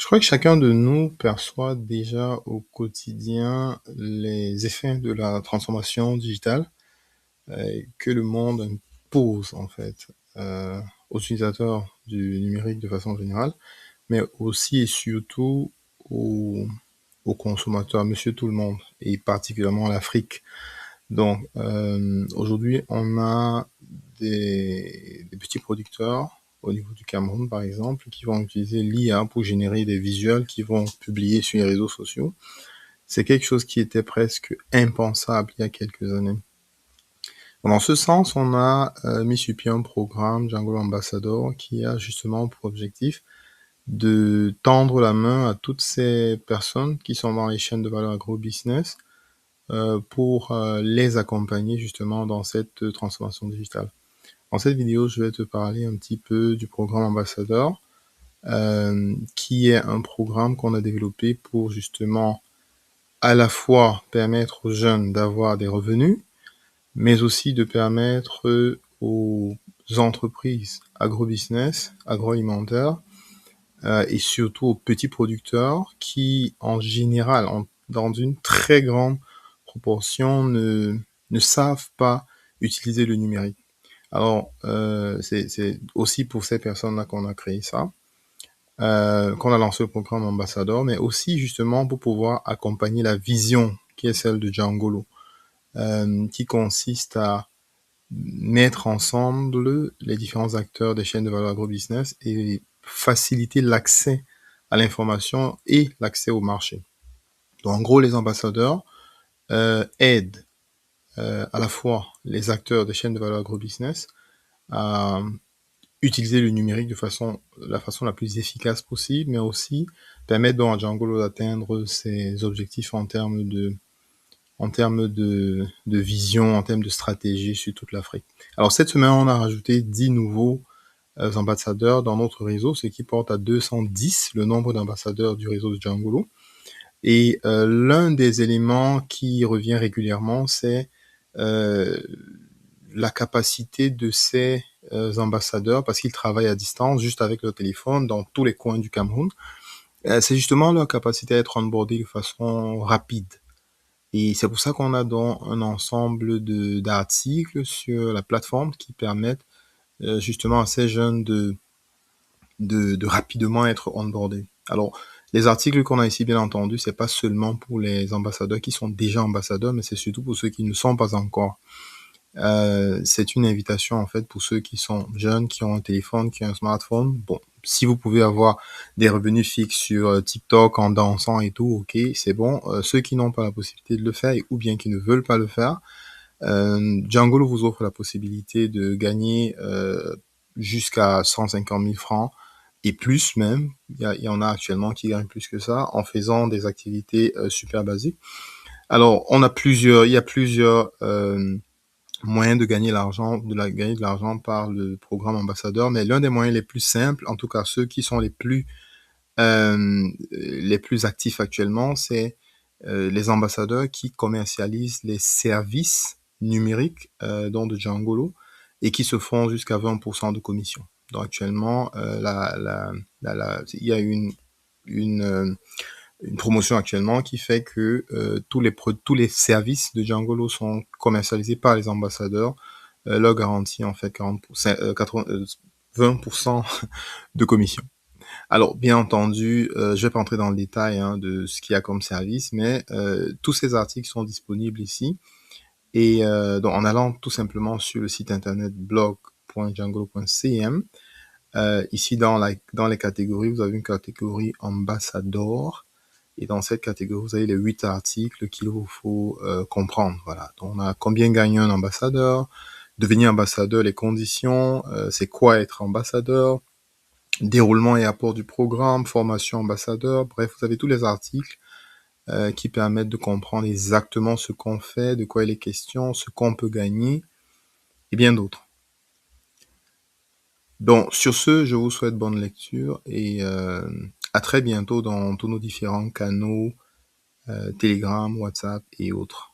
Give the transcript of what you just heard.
crois que chacun de nous perçoit déjà au quotidien les effets de la transformation digitale, que le monde impose en fait, heu, aux utilisateurs du numérique de façon générale, mais aussi et surtout aux aux consommateurs, monsieur tout le monde et particulièrement l'Afrique. Donc, aujourd'hui, on a des petits producteurs au niveau du Cameroun, par exemple, qui vont utiliser l'IA pour générer des visuels qu'ils vont publier sur les réseaux sociaux. C'est quelque chose qui était presque impensable il y a quelques années. Dans ce sens, on a, mis sur pied un programme Django Ambassador qui a justement pour objectif de tendre la main à toutes ces personnes qui sont dans les chaînes de valeur agro-business, pour, les accompagner justement dans cette transformation digitale. Dans cette vidéo, je vais te parler un petit peu du programme Ambassadeur, qui est un programme qu'on a développé pour justement à la fois permettre aux jeunes d'avoir des revenus, mais aussi de permettre, aux entreprises agro-business, agroalimentaires, et surtout aux petits producteurs qui, en général, dans une très grande proportion, ne savent pas utiliser le numérique. Alors, c'est aussi pour ces personnes-là qu'on a créé ça, qu'on a lancé le programme Ambassador, mais aussi justement pour pouvoir accompagner la vision qui est celle de Djangolo, qui consiste à mettre ensemble les différents acteurs des chaînes de valeur agro-business et faciliter l'accès à l'information et l'accès au marché. Donc en gros, les ambassadeurs, aident, à la fois les acteurs des chaînes de valeur agro-business à utiliser le numérique de la façon la plus efficace possible, mais aussi permettre donc à Djangolo d'atteindre ses objectifs en termes de vision, en termes de stratégie sur toute l'Afrique. Alors cette semaine, on a rajouté 10 nouveaux ambassadeurs dans notre réseau, ce qui porte à 210 le nombre d'ambassadeurs du réseau de Djangolo. Et l'un des éléments qui revient régulièrement, c'est la capacité de ces ambassadeurs, parce qu'ils travaillent à distance, juste avec leur téléphone, dans tous les coins du Cameroun, c'est justement leur capacité à être onboardés de façon rapide. Et c'est pour ça qu'on a donc un ensemble d'articles sur la plateforme qui permettent justement à ces jeunes de rapidement être onboardés. Alors, les articles qu'on a ici, bien entendu, c'est pas seulement pour les ambassadeurs qui sont déjà ambassadeurs, mais c'est surtout pour ceux qui ne sont pas encore. C'est une invitation en fait pour ceux qui sont jeunes, qui ont un téléphone, qui ont un smartphone. Bon, si vous pouvez avoir des revenus fixes sur TikTok en dansant et tout, ok, c'est bon. Ceux qui n'ont pas la possibilité de le faire ou bien qui ne veulent pas le faire, Django vous offre la possibilité de gagner jusqu'à 150 000 francs et plus même. Il y en a actuellement qui gagnent plus que ça en faisant des activités super basiques. Alors, il y a plusieurs moyens de gagner gagner de l'argent par le programme Ambassadeur, mais l'un des moyens les plus simples, en tout cas ceux qui sont les plus actifs actuellement, c'est les ambassadeurs qui commercialisent les services numériques dont de Djangolo et qui se font jusqu'à 20% de commission. Donc actuellement, il y a une promotion actuellement qui fait que tous les services de Djangolo sont commercialisés par les ambassadeurs. Leur garantie en fait 20% de commission. Alors, bien entendu, je vais pas entrer dans le détail de ce qu'il y a comme service, mais tous ces articles sont disponibles ici. Et donc, en allant tout simplement sur le site internet blog.djangolo.cm, ici dans les catégories, vous avez une catégorie ambassadeur. Et dans cette catégorie, vous avez les 8 articles qu'il vous faut comprendre. Voilà. Donc, on a combien gagne un ambassadeur, devenir ambassadeur, les conditions, c'est quoi être ambassadeur, déroulement et apport du programme, formation ambassadeur, bref, vous avez tous les articles qui permettent de comprendre exactement ce qu'on fait, de quoi il est question, ce qu'on peut gagner, et bien d'autres. Donc, sur ce, je vous souhaite bonne lecture et à très bientôt dans tous nos différents canaux, Telegram, WhatsApp et autres.